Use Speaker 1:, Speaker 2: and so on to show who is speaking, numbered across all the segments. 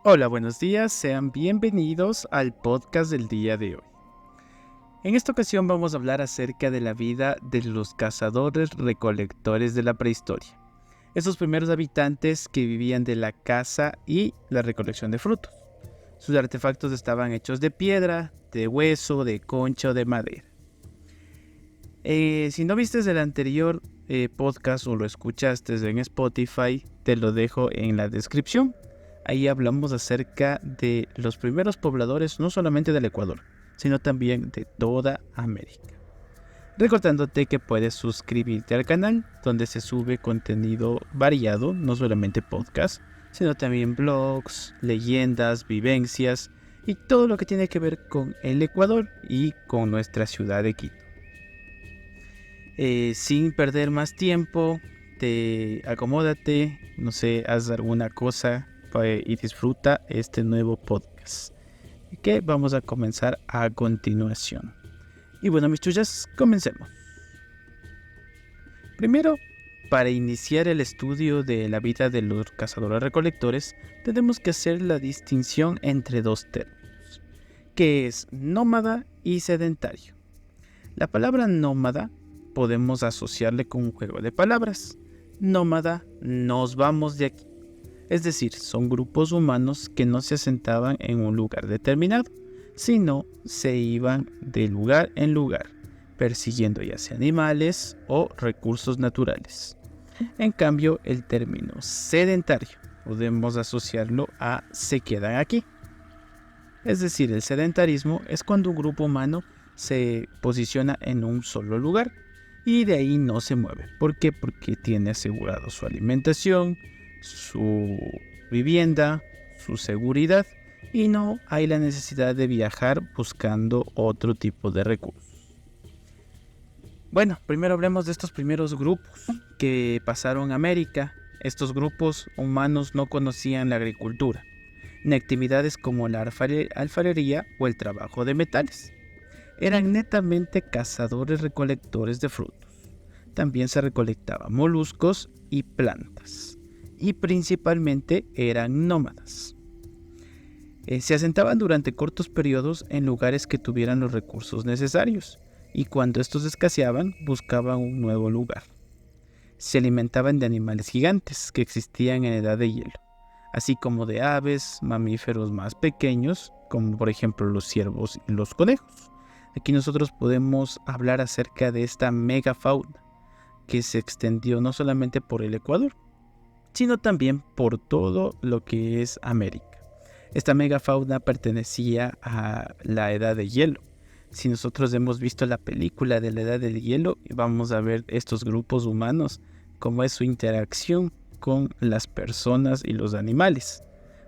Speaker 1: Hola, buenos días, sean bienvenidos al podcast del día de hoy. En esta ocasión vamos a hablar acerca de la vida de los cazadores-recolectores de la prehistoria. Esos primeros habitantes que vivían de la caza y la recolección de frutos. Sus artefactos estaban hechos de piedra, de hueso, de concha o de madera. Si no viste el anterior podcast o lo escuchaste en Spotify, te lo dejo en la descripción. Ahí hablamos acerca de los primeros pobladores, no solamente del Ecuador, sino también de toda América. Recordándote que puedes suscribirte al canal, donde se sube contenido variado, no solamente podcast, sino también blogs, leyendas, vivencias y todo lo que tiene que ver con el Ecuador y con nuestra ciudad de Quito. Sin perder más tiempo, acomódate, no sé, haz alguna cosa y disfruta este nuevo podcast que vamos a comenzar a continuación. Y bueno, mis chullas, comencemos. Primero, para iniciar el estudio de la vida de los cazadores-recolectores, tenemos que hacer la distinción entre dos términos, que es nómada y sedentario. La palabra nómada podemos asociarle con un juego de palabras. Nómada, nos vamos de aquí. Es decir, son grupos humanos que no se asentaban en un lugar determinado, sino se iban de lugar en lugar, persiguiendo ya sea animales o recursos naturales. En cambio, el término sedentario podemos asociarlo a se quedan aquí. Es decir, el sedentarismo es cuando un grupo humano se posiciona en un solo lugar y de ahí no se mueve. ¿Por qué? Porque tiene asegurado su alimentación, su vivienda, su seguridad y no hay la necesidad de viajar buscando otro tipo de recursos. Bueno, primero hablemos de estos primeros grupos que pasaron a América. Estos grupos humanos no conocían la agricultura, ni actividades como la alfarería o el trabajo de metales. Eran netamente cazadores-recolectores de frutos. También se recolectaban moluscos y plantas. Y principalmente eran nómadas. Se asentaban durante cortos periodos en lugares que tuvieran los recursos necesarios y cuando estos escaseaban buscaban un nuevo lugar. Se alimentaban de animales gigantes que existían en edad de hielo, así como de aves, mamíferos más pequeños, como por ejemplo los ciervos y los conejos. Aquí nosotros podemos hablar acerca de esta megafauna que se extendió no solamente por el Ecuador, sino también por todo lo que es América. Esta megafauna pertenecía a la edad de hielo. Si nosotros hemos visto la película de la edad del hielo, vamos a ver estos grupos humanos, cómo es su interacción con las personas y los animales,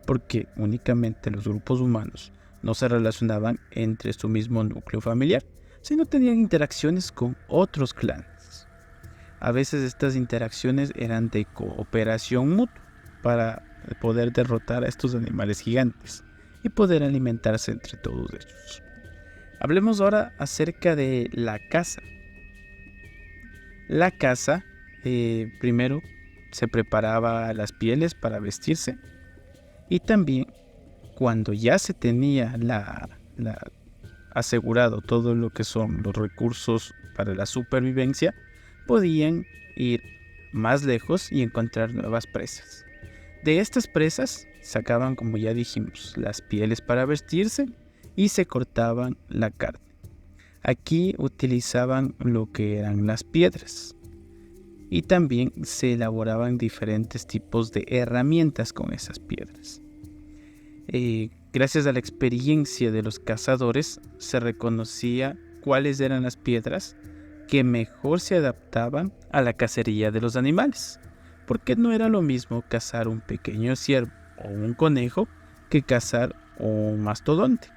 Speaker 1: porque únicamente los grupos humanos no se relacionaban entre su mismo núcleo familiar, sino tenían interacciones con otros clanes. A veces estas interacciones eran de cooperación mutua para poder derrotar a estos animales gigantes y poder alimentarse entre todos ellos. Hablemos ahora acerca de la caza. La caza, primero se preparaba las pieles para vestirse y también cuando ya se tenía asegurado todo lo que son los recursos para la supervivencia, podían ir más lejos y encontrar nuevas presas. De estas presas sacaban, como ya dijimos, las pieles para vestirse y se cortaban la carne. Aquí utilizaban lo que eran las piedras y también se elaboraban diferentes tipos de herramientas con esas piedras. Gracias a la experiencia de los cazadores se reconocía cuáles eran las piedras que mejor se adaptaban a la cacería de los animales, porque no era lo mismo cazar un pequeño ciervo o un conejo que cazar un mastodonte.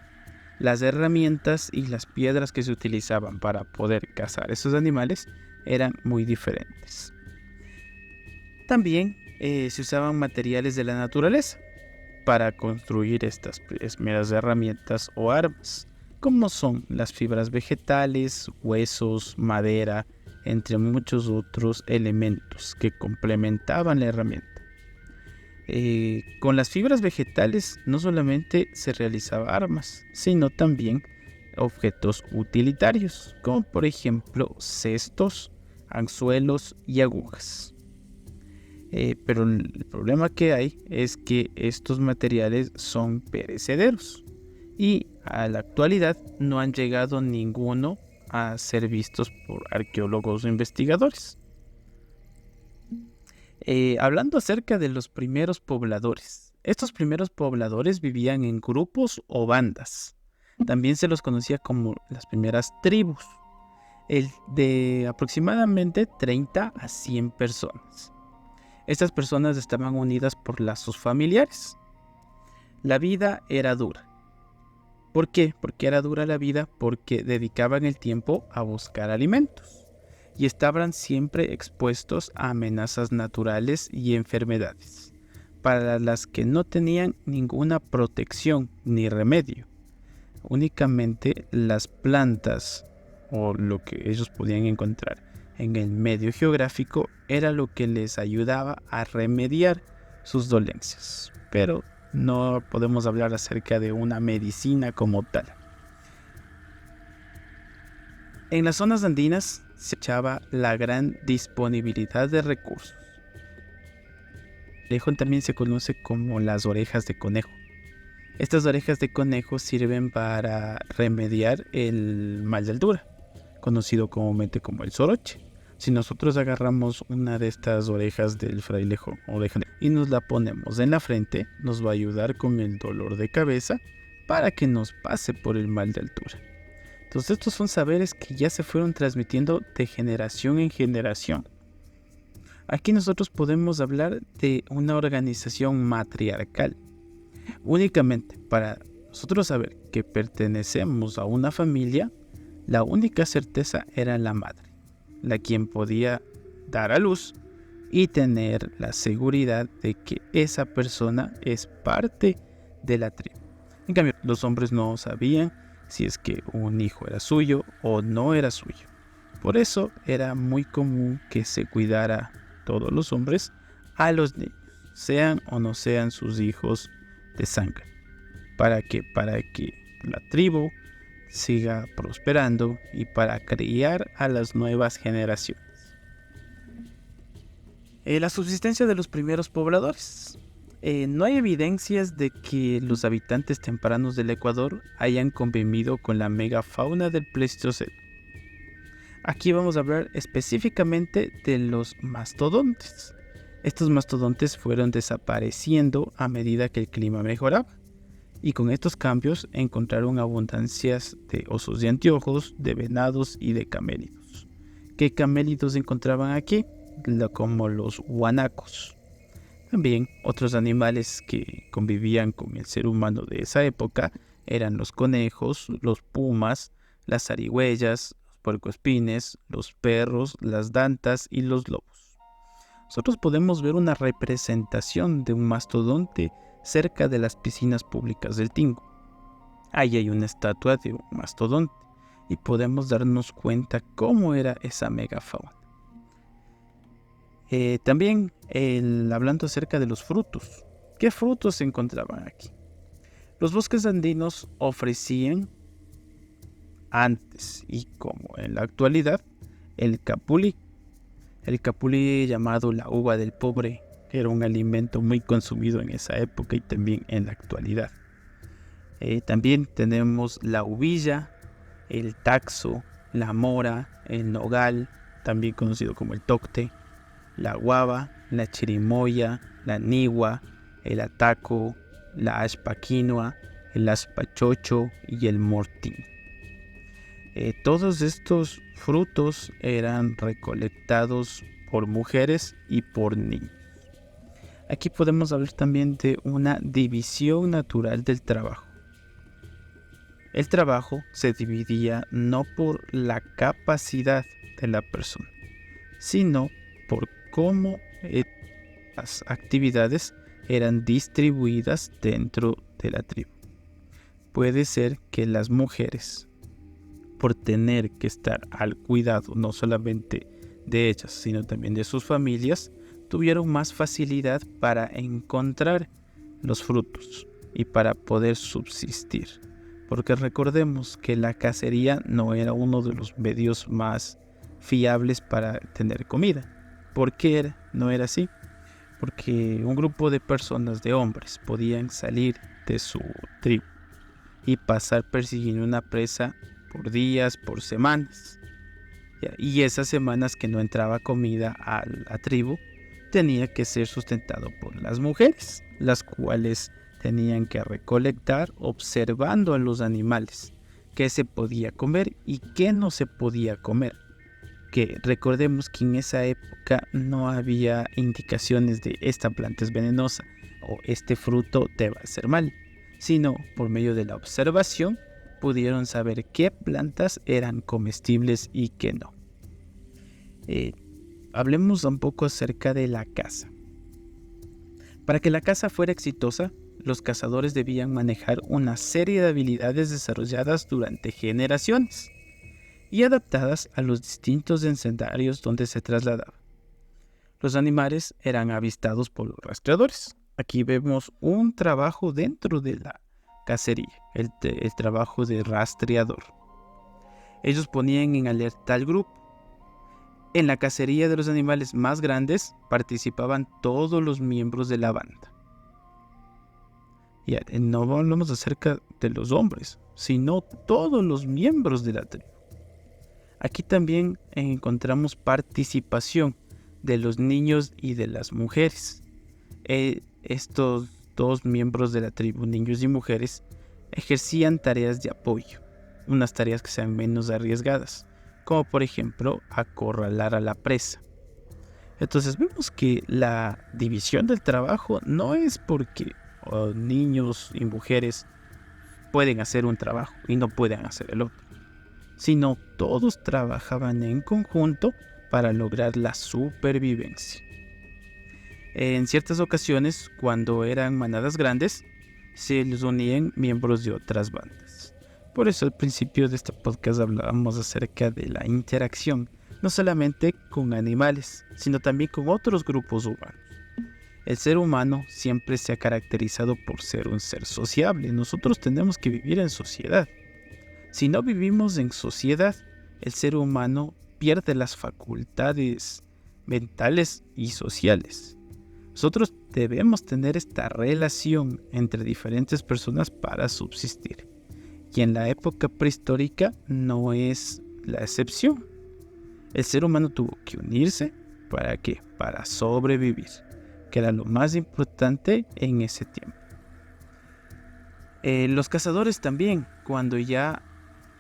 Speaker 1: Las herramientas y las piedras que se utilizaban para poder cazar esos animales eran muy diferentes. También se usaban materiales de la naturaleza para construir estas primeras herramientas o armas, como son las fibras vegetales, huesos, madera, entre muchos otros elementos que complementaban la herramienta. Con las fibras vegetales no solamente se realizaba armas, sino también objetos utilitarios, como por ejemplo cestos, anzuelos y agujas. Pero el problema que hay es que estos materiales son perecederos y a la actualidad no han llegado ninguno a ser vistos por arqueólogos o investigadores. Hablando acerca de los primeros pobladores. Estos primeros pobladores vivían en grupos o bandas. También se los conocía como las primeras tribus, de aproximadamente 30 a 100 personas. Estas personas estaban unidas por lazos familiares. La vida era dura. ¿Por qué? Porque era dura la vida porque dedicaban el tiempo a buscar alimentos y estaban siempre expuestos a amenazas naturales y enfermedades, para las que no tenían ninguna protección ni remedio. Únicamente las plantas o lo que ellos podían encontrar en el medio geográfico era lo que les ayudaba a remediar sus dolencias. Pero no podemos hablar acerca de una medicina como tal. En las zonas andinas se echaba la gran disponibilidad de recursos. El también se conoce como las orejas de conejo. Estas orejas de conejo sirven para remediar el mal de altura, conocido comúnmente como el soroche. Si nosotros agarramos una de estas orejas del frailejo y nos la ponemos en la frente, nos va a ayudar con el dolor de cabeza para que nos pase por el mal de altura. Entonces estos son saberes que ya se fueron transmitiendo de generación en generación. Aquí nosotros podemos hablar de una organización matriarcal. Únicamente para nosotros saber que pertenecemos a una familia, la única certeza era la madre, la quien podía dar a luz y tener la seguridad de que esa persona es parte de la tribu. En cambio, los hombres no sabían si es que un hijo era suyo o no era suyo. Por eso era muy común que se cuidara todos los hombres a los niños, sean o no sean sus hijos de sangre. ¿Para qué? Para que la tribu siga prosperando y para criar a las nuevas generaciones. La subsistencia de los primeros pobladores. No hay evidencias de que los habitantes tempranos del Ecuador hayan convivido con la megafauna del Pleistoceno. Aquí vamos a hablar específicamente de los mastodontes. Estos mastodontes fueron desapareciendo a medida que el clima mejoraba. Y con estos cambios encontraron abundancias de osos de anteojos, de venados y de camélidos. ¿Qué camélidos encontraban aquí? Como los guanacos. También otros animales que convivían con el ser humano de esa época eran los conejos, los pumas, las zarigüeyas, los puercoespines, los perros, las dantas y los lobos. Nosotros podemos ver una representación de un mastodonte cerca de las piscinas públicas del Tingo. Ahí hay una estatua de un mastodonte y podemos darnos cuenta cómo era esa megafauna. También hablando acerca de los frutos. ¿Qué frutos se encontraban aquí? Los bosques andinos ofrecían antes y como en la actualidad el capulí. El capulí, llamado la uva del pobre, era un alimento muy consumido en esa época y también en la actualidad. También tenemos la uvilla, el taxo, la mora, el nogal, también conocido como el tocte, la guava, la chirimoya, la nigua, el ataco, la aspa quinoa, el aspachocho y el mortín. Todos estos frutos eran recolectados por mujeres y por niños. Aquí podemos hablar también de una división natural del trabajo. El trabajo se dividía no por la capacidad de la persona, sino por cómo las actividades eran distribuidas dentro de la tribu. puede ser que las mujeres, por tener que estar al cuidado no solamente de ellas, sino también de sus familias, tuvieron más facilidad para encontrar los frutos y para poder subsistir. Porque recordemos que la cacería no era uno de los medios más fiables para tener comida. ¿Por qué no era así? Porque un grupo de personas, de hombres, podían salir de su tribu y pasar persiguiendo una presa por días, por semanas. Y esas semanas que no entraba comida a la tribu, tenía que ser sustentado por las mujeres, las cuales tenían que recolectar observando a los animales, qué se podía comer y qué no se podía comer. Que recordemos que en esa época no había indicaciones de esta planta es venenosa o este fruto te va a hacer mal, sino por medio de la observación pudieron saber qué plantas eran comestibles y qué no. Hablemos un poco acerca de la caza. Para que la caza fuera exitosa, los cazadores debían manejar una serie de habilidades desarrolladas durante generaciones y adaptadas a los distintos escenarios donde se trasladaban. Los animales eran avistados por los rastreadores. Aquí vemos un trabajo dentro de la cacería, el trabajo de rastreador. Ellos ponían en alerta al grupo. En la cacería de los animales más grandes participaban todos los miembros de la banda. Y no hablamos acerca de los hombres, sino todos los miembros de la tribu. Aquí también encontramos participación de los niños y de las mujeres. Estos dos miembros de la tribu, niños y mujeres, ejercían tareas de apoyo, unas tareas que sean menos arriesgadas, como por ejemplo acorralar a la presa. Entonces vemos que la división del trabajo no es porque niños y mujeres pueden hacer un trabajo y no pueden hacer el otro, sino todos trabajaban en conjunto para lograr la supervivencia. En ciertas ocasiones, cuando eran manadas grandes, se les unían miembros de otras bandas. Por eso al principio de este podcast hablábamos acerca de la interacción, no solamente con animales, sino también con otros grupos humanos. El ser humano siempre se ha caracterizado por ser un ser sociable. Nosotros tenemos que vivir en sociedad. Si no vivimos en sociedad, el ser humano pierde las facultades mentales y sociales. Nosotros debemos tener esta relación entre diferentes personas para subsistir. Y en la época prehistórica no es la excepción. El ser humano tuvo que unirse, ¿para qué? Para sobrevivir, que era lo más importante en ese tiempo. Los cazadores también, cuando ya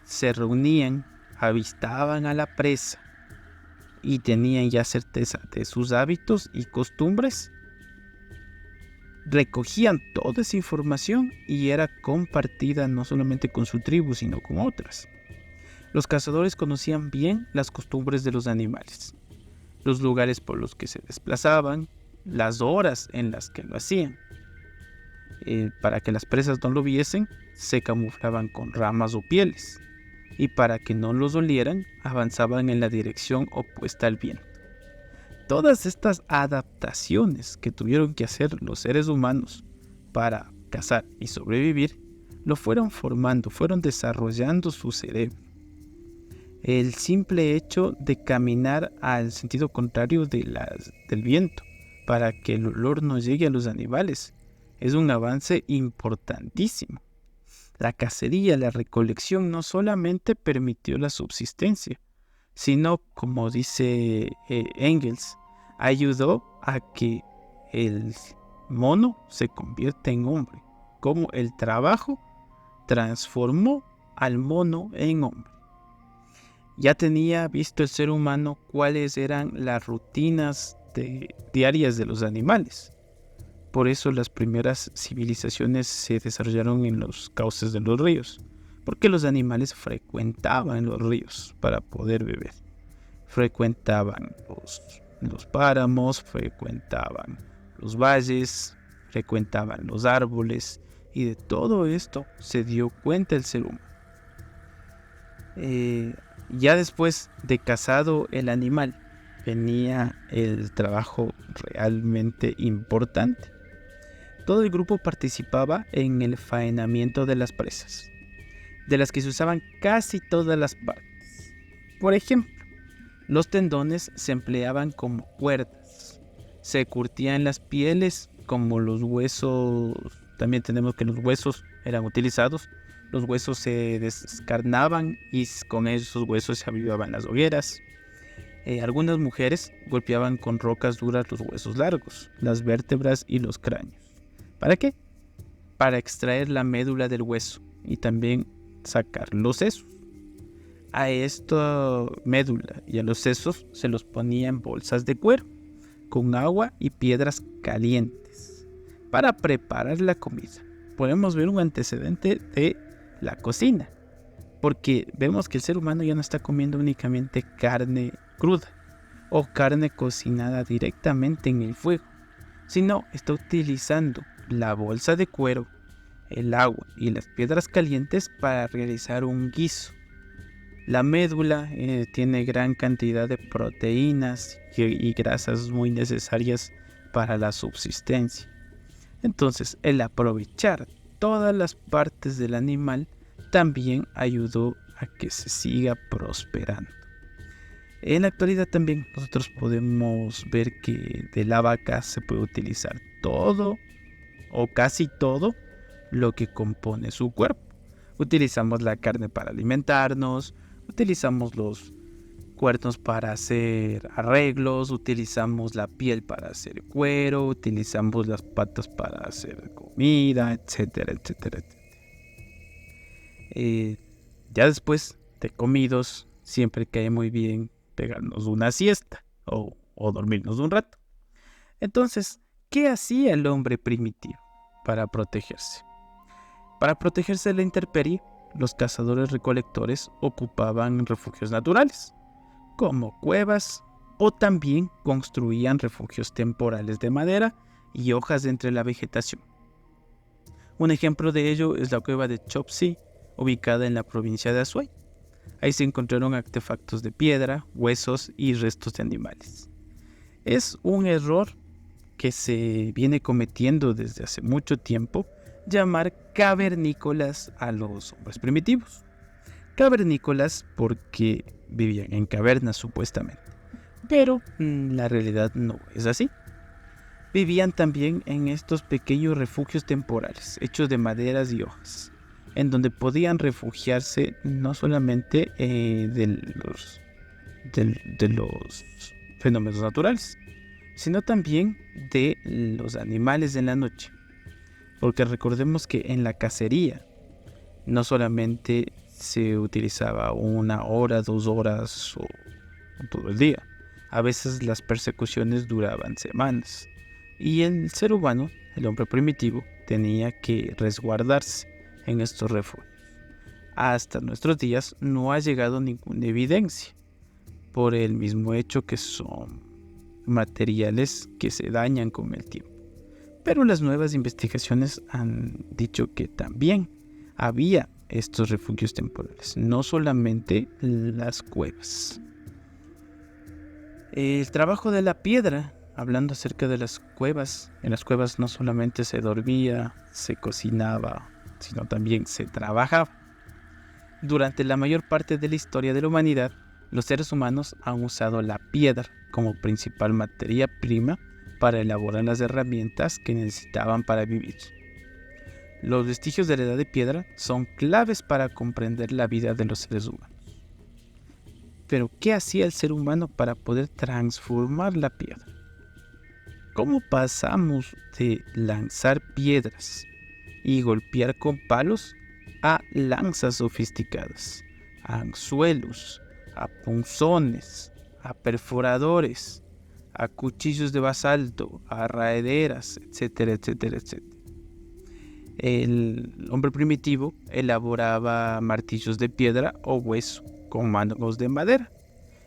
Speaker 1: se reunían, avistaban a la presa y tenían ya certeza de sus hábitos y costumbres, recogían toda esa información y era compartida no solamente con su tribu, sino con otras. Los cazadores conocían bien las costumbres de los animales, los lugares por los que se desplazaban, las horas en las que lo hacían. Para que las presas no lo viesen, se camuflaban con ramas o pieles, y para que no los olieran, avanzaban en la dirección opuesta al viento. Todas estas adaptaciones que tuvieron que hacer los seres humanos para cazar y sobrevivir, lo fueron formando, fueron desarrollando su cerebro. El simple hecho de caminar al sentido contrario del viento para que el olor no llegue a los animales es un avance importantísimo. La cacería, la recolección no solamente permitió la subsistencia, sino, como dice Engels, ayudó a que el mono se convierta en hombre, como el trabajo transformó al mono en hombre. Ya tenía visto el ser humano cuáles eran las rutinas diarias de los animales. Por eso las primeras civilizaciones se desarrollaron en los cauces de los ríos, porque los animales frecuentaban los ríos para poder beber. Frecuentaban los páramos, frecuentaban los valles, frecuentaban los árboles y de todo esto se dio cuenta el ser humano. Ya después de cazado el animal, venía el trabajo realmente importante. Todo el grupo participaba en el faenamiento de las presas, de las que se usaban casi todas las partes. Por ejemplo, los tendones se empleaban como cuerdas, se curtían las pieles como los huesos. También tenemos que los huesos eran utilizados. Los huesos se descarnaban y con esos huesos se avivaban las hogueras. Algunas mujeres golpeaban con rocas duras los huesos largos, las vértebras y los cráneos. ¿Para qué? Para extraer la médula del hueso y también sacar los sesos. A esta médula y a los sesos se los ponía en bolsas de cuero, con agua y piedras calientes, para preparar la comida. Podemos ver un antecedente de la cocina, porque vemos que el ser humano ya no está comiendo únicamente carne cruda o carne cocinada directamente en el fuego, sino está utilizando la bolsa de cuero, el agua y las piedras calientes para realizar un guiso. La médula tiene gran cantidad de proteínas y grasas muy necesarias para la subsistencia. Entonces, el aprovechar todas las partes del animal también ayudó a que se siga prosperando. En la actualidad también nosotros podemos ver que de la vaca se puede utilizar todo o casi todo lo que compone su cuerpo. Utilizamos la carne para alimentarnos, utilizamos los cuernos para hacer arreglos, utilizamos la piel para hacer cuero, utilizamos las patas para hacer comida, etcétera, etcétera, etcétera. Ya después de comidos, siempre cae muy bien pegarnos una siesta o dormirnos un rato. Entonces, ¿qué hacía el hombre primitivo para protegerse? Para protegerse de la intemperie, los cazadores recolectores ocupaban refugios naturales, como cuevas, o también construían refugios temporales de madera y hojas entre la vegetación. Un ejemplo de ello es la cueva de Chopsy, ubicada en la provincia de Azuay. Ahí se encontraron artefactos de piedra, huesos y restos de animales. Es un error que se viene cometiendo desde hace mucho tiempo, llamar cavernícolas a los hombres primitivos. Cavernícolas porque vivían en cavernas supuestamente, pero la realidad no es así. Vivían también en estos pequeños refugios temporales, hechos de maderas y hojas, en donde podían refugiarse no solamente de los fenómenos naturales, sino también de los animales de la noche. Porque recordemos que en la cacería no solamente se utilizaba 1 hora, 2 horas o todo el día. A veces las persecuciones duraban semanas. Y el ser humano, el hombre primitivo, tenía que resguardarse en estos refugios. Hasta nuestros días no ha llegado ninguna evidencia, por el mismo hecho que son materiales que se dañan con el tiempo. Pero las nuevas investigaciones han dicho que también había estos refugios temporales, no solamente las cuevas. El trabajo de la piedra, hablando acerca de las cuevas, en las cuevas no solamente se dormía, se cocinaba, sino también se trabajaba. Durante la mayor parte de la historia de la humanidad, los seres humanos han usado la piedra como principal materia prima para elaborar las herramientas que necesitaban para vivir. Los vestigios de la edad de piedra son claves para comprender la vida de los seres humanos. Pero, ¿qué hacía el ser humano para poder transformar la piedra? ¿Cómo pasamos de lanzar piedras y golpear con palos a lanzas sofisticadas, a anzuelos, a punzones, a perforadores, a cuchillos de basalto, a raederas, etcétera, etcétera, etcétera? El hombre primitivo elaboraba martillos de piedra o hueso con manos de madera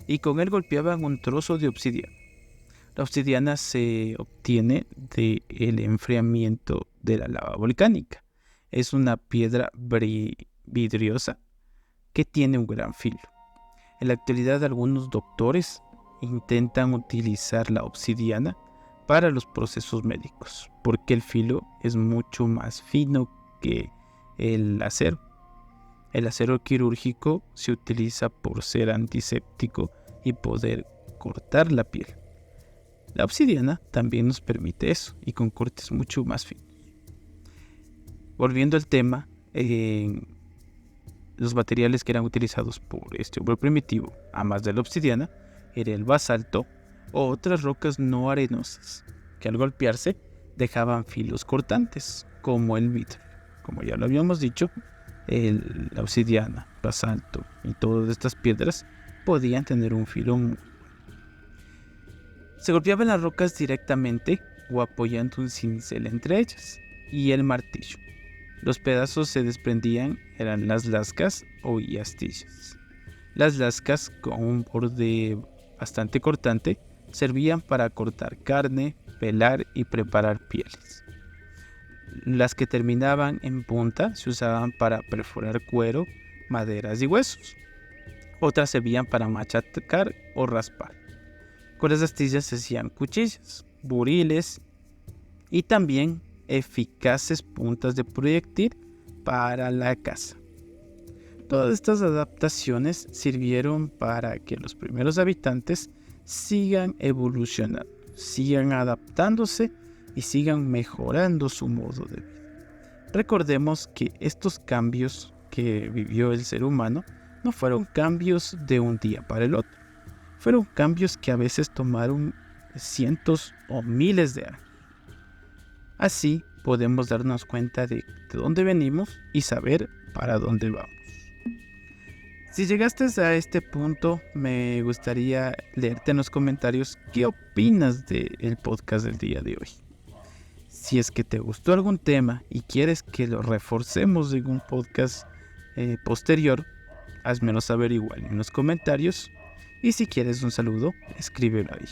Speaker 1: y con él golpeaban un trozo de obsidiana. La obsidiana se obtiene del enfriamiento de la lava volcánica es una piedra vidriosa que tiene un gran filo. En la actualidad algunos doctores intentan utilizar la obsidiana para los procesos médicos, porque el filo es mucho más fino que el acero. El acero quirúrgico se utiliza por ser antiséptico y poder cortar la piel. La obsidiana también nos permite eso y con cortes mucho más finos. Volviendo al tema, los materiales que eran utilizados por este hombre primitivo, además de la obsidiana, era el basalto o otras rocas no arenosas, que al golpearse dejaban filos cortantes, como el vidrio. Como ya lo habíamos dicho, la obsidiana, basalto y todas estas piedras podían tener un filo muy bueno. Se golpeaban las rocas directamente o apoyando un cincel entre ellas y el martillo. Los pedazos se desprendían, eran las lascas o astillas. Las lascas, con un borde bastante cortante, servían para cortar carne, pelar y preparar pieles. Las que terminaban en punta se usaban para perforar cuero, maderas y huesos. Otras servían para machacar o raspar. Con las astillas se hacían cuchillas, buriles y también eficaces puntas de proyectil para la caza. Todas estas adaptaciones sirvieron para que los primeros habitantes sigan evolucionando, sigan adaptándose y sigan mejorando su modo de vida. Recordemos que estos cambios que vivió el ser humano no fueron cambios de un día para el otro. Fueron cambios que a veces tomaron cientos o miles de años. Así podemos darnos cuenta de dónde venimos y saber para dónde vamos. Si llegaste a este punto, me gustaría leerte en los comentarios qué opinas del podcast del día de hoy. Si es que te gustó algún tema y quieres que lo reforcemos en un podcast posterior, házmelo saber igual en los comentarios. Y si quieres un saludo, escríbelo ahí.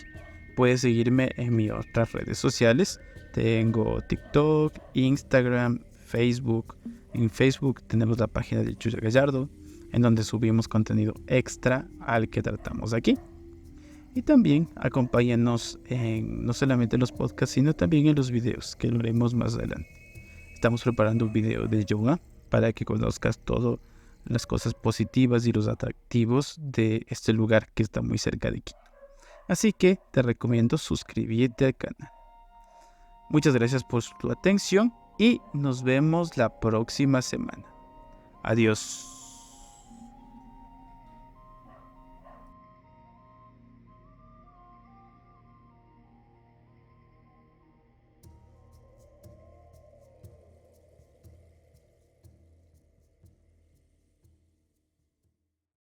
Speaker 1: Puedes seguirme en mis otras redes sociales. Tengo TikTok, Instagram, Facebook. En Facebook tenemos la página de Chuya Gallardo, en donde subimos contenido extra al que tratamos aquí. Y también acompáñanos no solamente en los podcasts, sino también en los videos, que lo haremos más adelante. Estamos preparando un video de yoga para que conozcas todas las cosas positivas y los atractivos de este lugar que está muy cerca de Quito. Así que te recomiendo suscribirte al canal. Muchas gracias por tu atención y nos vemos la próxima semana. Adiós.